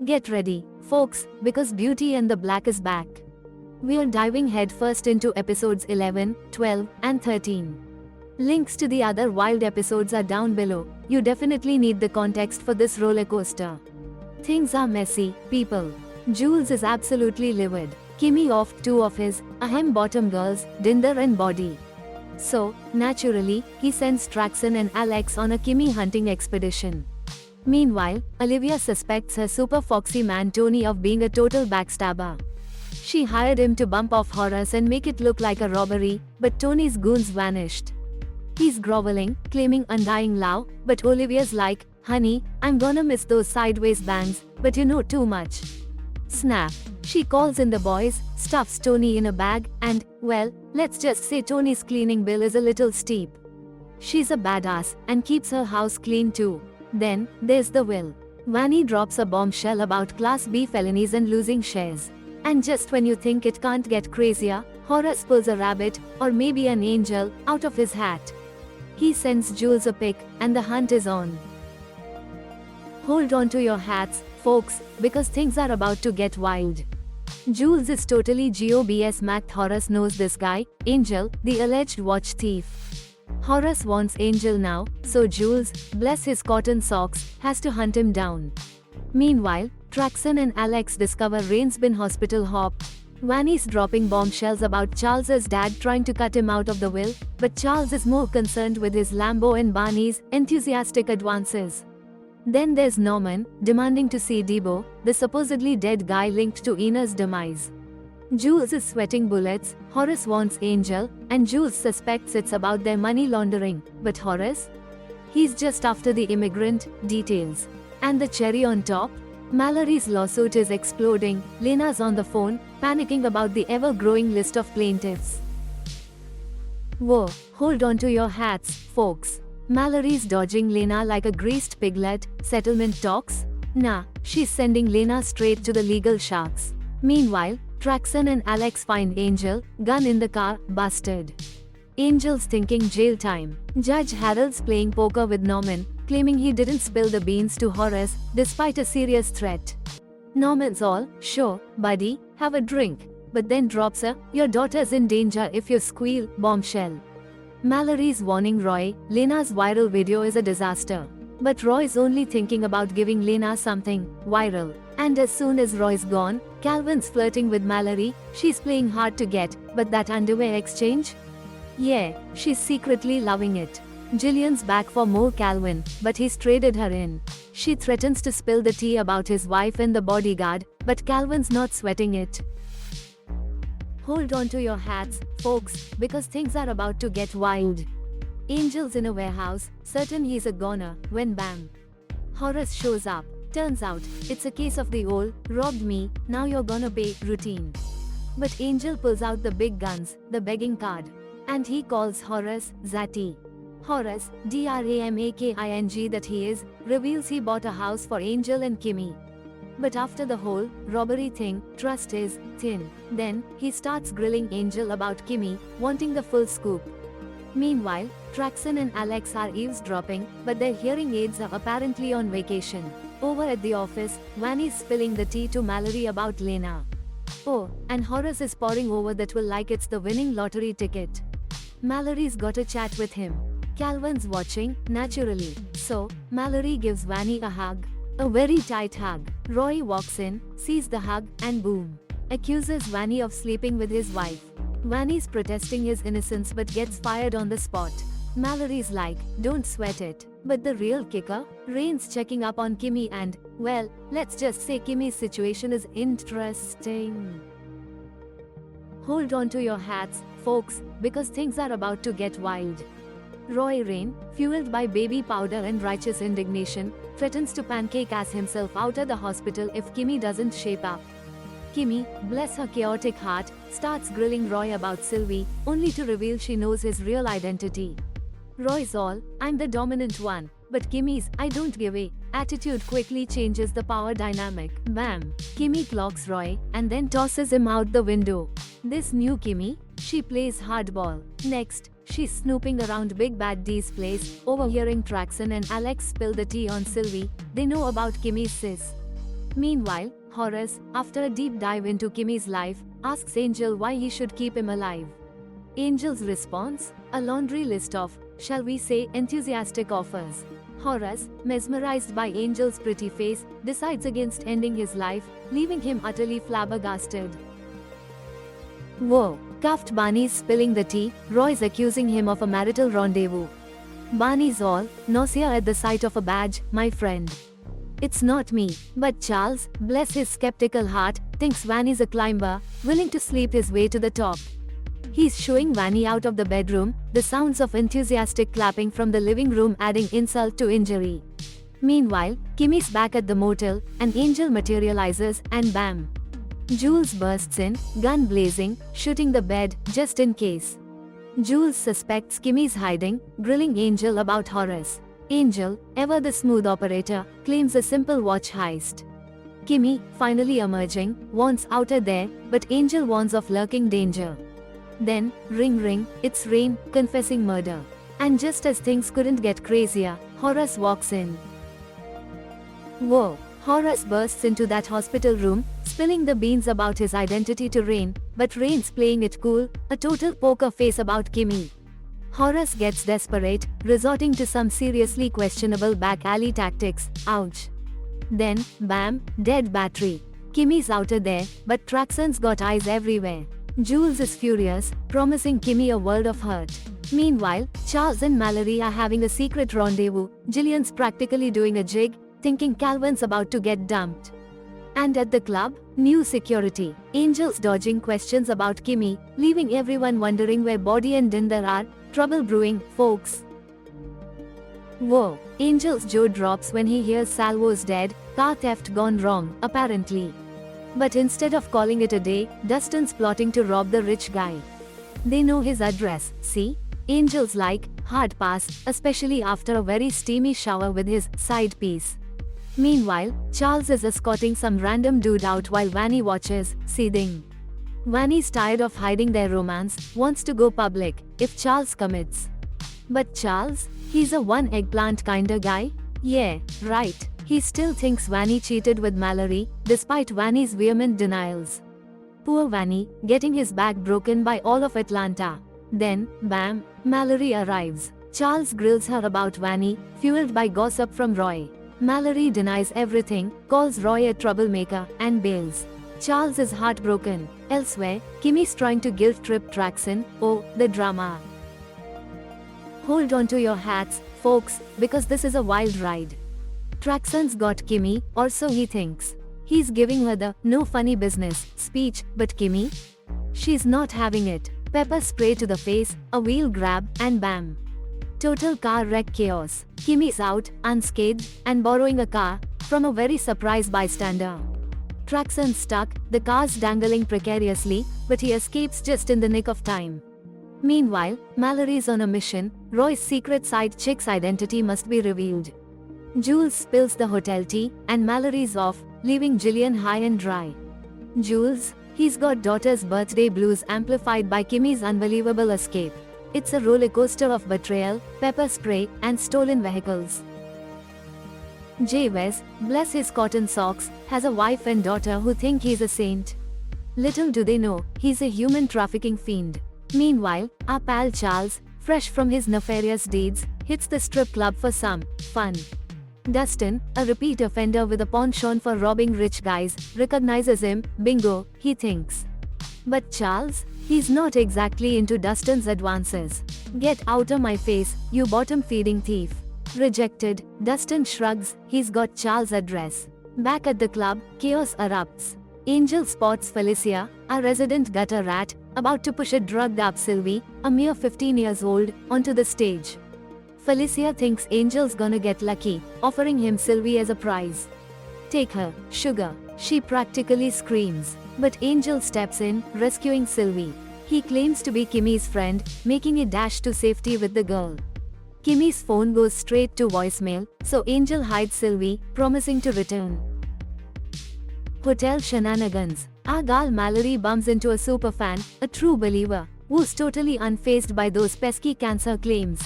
Get ready, folks, because Beauty and the Black is back. We are diving headfirst into episodes 11, 12, and 13. Links to the other wild episodes are down below. You definitely need the context for this roller coaster. Things are messy, people. Jules is absolutely livid. Kimmy offed two of his ahem bottom girls, Dinder and Body. So, naturally, he sends Traxon and Alex on a Kimmy hunting expedition. Meanwhile, Olivia suspects her super foxy man Tony of being a total backstabber. She hired him to bump off Horace and make it look like a robbery, but Tony's goons vanished. He's groveling, claiming undying love, but Olivia's like, honey, I'm gonna miss those sideways bangs, but you know too much. Snap. She calls in the boys, stuffs Tony in a bag, and, well, let's just say Tony's cleaning bill is a little steep. She's a badass, and keeps her house clean too. Then, there's the will. Vanny drops a bombshell about Class B felonies and losing shares. And just when you think it can't get crazier, Horace pulls a rabbit, or maybe an angel, out of his hat. He sends Jules a pic, and the hunt is on. Hold on to your hats, folks, because things are about to get wild. Jules is totally GOBS macked. Horace knows this guy, Angel, the alleged watch thief. Horace wants Angel now, so Jules, bless his cotton socks, has to hunt him down. Meanwhile, Traxon and Alex discover Rain's been hospital hopped. Vanny's dropping bombshells about Charles's dad trying to cut him out of the will, but Charles is more concerned with his Lambo and Barney's enthusiastic advances. Then there's Norman, demanding to see Debo, the supposedly dead guy linked to Ina's demise. Jules is sweating bullets, Horace wants Angel, and Jules suspects it's about their money laundering, but Horace? He's just after the immigrant details. And the cherry on top? Mallory's lawsuit is exploding. Lena's on the phone, panicking about the ever-growing list of plaintiffs. Whoa, hold on to your hats, folks. Mallory's dodging Lena like a greased piglet. Settlement talks? Nah, she's sending Lena straight to the legal sharks. Meanwhile, Traxon and Alex find Angel, gun in the car, busted. Angel's thinking jail time. Judge Harold's playing poker with Norman, claiming he didn't spill the beans to Horace, despite a serious threat. Norman's all, sure, buddy, have a drink, but then drops a, your daughter's in danger if you squeal, bombshell. Mallory's warning Roy, Lena's viral video is a disaster. But Roy's only thinking about giving Lena something viral. And as soon as Roy's gone, Calvin's flirting with Mallory. She's playing hard to get, but that underwear exchange? Yeah, she's secretly loving it. Jillian's back for more Calvin, but he's traded her in. She threatens to spill the tea about his wife and the bodyguard, but Calvin's not sweating it. Hold on to your hats, folks, because things are about to get wild. Angel's in a warehouse, certain he's a goner, when bam. Horace shows up. Turns out, it's a case of the old, robbed me, now you're gonna pay, routine. But Angel pulls out the big guns, the begging card. And he calls Horace, Zatty. Horace, Dramaking that he is, reveals he bought a house for Angel and Kimmy. But after the whole robbery thing, trust is thin. Then, he starts grilling Angel about Kimmy, wanting the full scoop. Meanwhile, Traxon and Alex are eavesdropping, but their hearing aids are apparently on vacation. Over at the office, Vanny's spilling the tea to Mallory about Lena. Oh, and Horace is pouring over that will like it's the winning lottery ticket. Mallory's got a chat with him. Calvin's watching, naturally. So, Mallory gives Vanny a hug. A very tight hug. Roy walks in, sees the hug, and boom. Accuses Vanny of sleeping with his wife. Vanny's protesting his innocence but gets fired on the spot. Mallory's like, don't sweat it. But the real kicker? Rain's checking up on Kimmy and, well, let's just say Kimmy's situation is interesting. Hold on to your hats, folks, because things are about to get wild. Roy Rain, fueled by baby powder and righteous indignation, threatens to pancake ass himself out of the hospital if Kimmy doesn't shape up. Kimmy, bless her chaotic heart, starts grilling Roy about Sylvie, only to reveal she knows his real identity. Roy's all, I'm the dominant one, but Kimmy's, I don't give a, attitude quickly changes the power dynamic. Bam! Kimmy clocks Roy, and then tosses him out the window. This new Kimmy? She plays hardball. Next, she's snooping around Big Bad D's place, overhearing Traxon and Alex spill the tea on Sylvie. They know about Kimmy's sis. Meanwhile, Horace, after a deep dive into Kimmy's life, asks Angel why he should keep him alive. Angel's response? A laundry list of, shall we say, enthusiastic offers. Horace, mesmerized by Angel's pretty face, decides against ending his life, leaving him utterly flabbergasted. Whoa! Cuffed Barney's spilling the tea, Roy's accusing him of a marital rendezvous. Barney's all, nausea at the sight of a badge, my friend. It's not me, but Charles, bless his skeptical heart, thinks Vanny's a climber, willing to sleep his way to the top. He's shooing Vanny out of the bedroom, the sounds of enthusiastic clapping from the living room adding insult to injury. Meanwhile, Kimmy's back at the motel, and Angel materializes, and bam! Jules bursts in, gun blazing, shooting the bed, just in case. Jules suspects Kimmy's hiding, grilling Angel about Horace. Angel, ever the smooth operator, claims a simple watch heist. Kimmy, finally emerging, wants outer there, but Angel warns of lurking danger. Then, ring ring, it's Rain, confessing murder. And just as things couldn't get crazier, Horace walks in. Whoa! Horace bursts into that hospital room, spilling the beans about his identity to Rain, but Rain's playing it cool, a total poker face about Kimmy. Horace gets desperate, resorting to some seriously questionable back alley tactics, ouch. Then, bam, dead battery. Kimmy's outer there, but Traxon's got eyes everywhere. Jules is furious, promising Kimmy a world of hurt. Meanwhile, Charles and Mallory are having a secret rendezvous, Jillian's practically doing a jig, thinking Calvin's about to get dumped. And at the club, new security. Angel's dodging questions about Kimmy, leaving everyone wondering where Body and Dinder are. Trouble brewing, folks. Whoa! Angel's jaw drops when he hears Salvo's dead, car theft gone wrong, apparently. But instead of calling it a day, Dustin's plotting to rob the rich guy. They know his address, see? Angel's like, hard pass, especially after a very steamy shower with his side piece. Meanwhile, Charles is escorting some random dude out while Vanny watches, seething. Vanny's tired of hiding their romance, wants to go public, if Charles commits. But Charles? He's a one eggplant kinda guy? Yeah, right. He still thinks Vanny cheated with Mallory, despite Vanny's vehement denials. Poor Vanny, getting his back broken by all of Atlanta. Then, bam, Mallory arrives. Charles grills her about Vanny, fueled by gossip from Roy. Mallory denies everything, calls Roy a troublemaker, and bails. Charles is heartbroken. Elsewhere, Kimmy's trying to guilt-trip Traxon. Oh, the drama. Hold on to your hats, folks, because this is a wild ride. Traxon's got Kimmy, or so he thinks. He's giving her the no funny business speech, but Kimmy? She's not having it. Pepper spray to the face, a wheel grab, and bam. Total car wreck chaos. Kimmy's out, unscathed, and borrowing a car from a very surprised bystander. Traxon's stuck, the car's dangling precariously, but he escapes just in the nick of time. Meanwhile, Mallory's on a mission. Roy's secret side chick's identity must be revealed. Jules spills the hotel tea, and Mallory's off, leaving Jillian high and dry. Jules? He's got daughter's birthday blues amplified by Kimmy's unbelievable escape. It's a rollercoaster of betrayal, pepper spray, and stolen vehicles. Jay bless his cotton socks, has a wife and daughter who think he's a saint. Little do they know, he's a human trafficking fiend. Meanwhile, our pal Charles, fresh from his nefarious deeds, hits the strip club for some fun. Dustin, a repeat offender with a penchant for robbing rich guys, recognizes him. Bingo, he thinks. But Charles? He's not exactly into Dustin's advances. Get out of my face, you bottom-feeding thief. Rejected, Dustin shrugs, he's got Charles' address. Back at the club, chaos erupts. Angel spots Felicia, a resident gutter rat, about to push a drugged-up Sylvie, a mere 15 years old, onto the stage. Felicia thinks Angel's gonna get lucky, offering him Sylvie as a prize. Take her, sugar, she practically screams. But Angel steps in, rescuing Sylvie. He claims to be Kimmy's friend, making a dash to safety with the girl. Kimmy's phone goes straight to voicemail, so Angel hides Sylvie, promising to return. Hotel shenanigans. Our gal Mallory bumps into a superfan, a true believer, who's totally unfazed by those pesky cancer claims.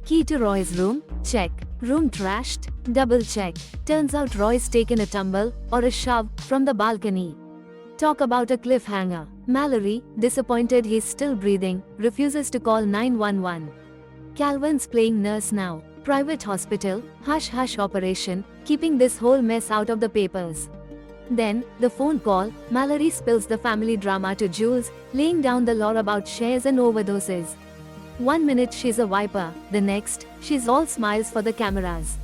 Key to Roy's room? Check. Room trashed? Double check. Turns out Roy's taken a tumble, or a shove, from the balcony. Talk about a cliffhanger. Mallory, disappointed he's still breathing, refuses to call 911. Calvin's playing nurse now. Private hospital, hush-hush operation, keeping this whole mess out of the papers. Then, the phone call, Mallory spills the family drama to Jules, laying down the law about shares and overdoses. 1 minute she's a viper, the next, she's all smiles for the cameras.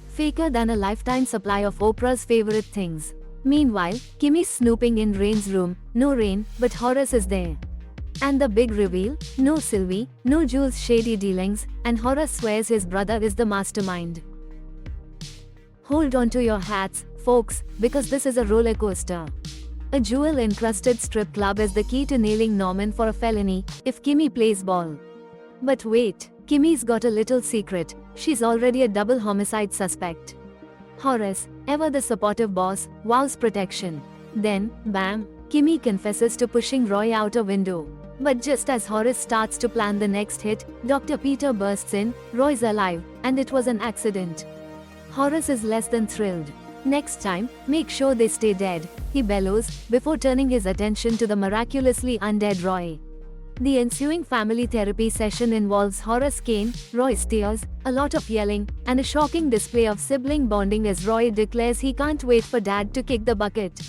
Faker than a lifetime supply of Oprah's favorite things. Meanwhile, Kimmy's snooping in Rain's room, no Rain, but Horace is there. And the big reveal, no Sylvie, no Jules' shady dealings, and Horace swears his brother is the mastermind. Hold on to your hats, folks, because this is a roller coaster. A jewel-encrusted strip club is the key to nailing Norman for a felony, if Kimmy plays ball. But wait, Kimmy's got a little secret, she's already a double homicide suspect. Horace, ever the supportive boss, vows protection. Then, bam, Kimmy confesses to pushing Roy out a window. But just as Horace starts to plan the next hit, Dr. Peter bursts in, Roy's alive, and it was an accident. Horace is less than thrilled. Next time, make sure they stay dead, he bellows, before turning his attention to the miraculously undead Roy. The ensuing family therapy session involves Horace Kane, Roy's tears, a lot of yelling, and a shocking display of sibling bonding as Roy declares he can't wait for Dad to kick the bucket.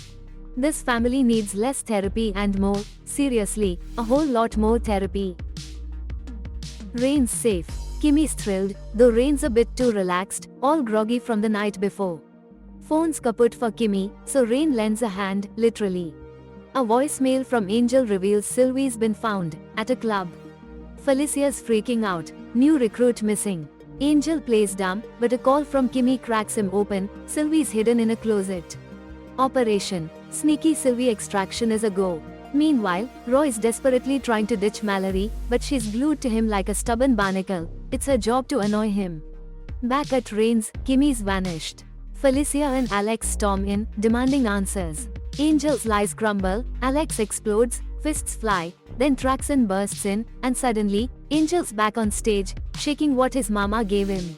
This family needs less therapy and more, seriously, a whole lot more therapy. Rain's safe. Kimmy's thrilled, though Rain's a bit too relaxed, all groggy from the night before. Phone's kaput for Kimmy, so Rain lends a hand, literally. A voicemail from Angel reveals Sylvie's been found, at a club. Felicia's freaking out, new recruit missing. Angel plays dumb, but a call from Kimmy cracks him open, Sylvie's hidden in a closet. Operation Sneaky Sylvie extraction is a go. Meanwhile, Roy's desperately trying to ditch Mallory, but she's glued to him like a stubborn barnacle. It's her job to annoy him. Back at Rain's, Kimmy's vanished. Felicia and Alex storm in, demanding answers. Angel's lies crumble, Alex explodes, fists fly, then Traxon bursts in, and suddenly, Angel's back on stage, shaking what his mama gave him.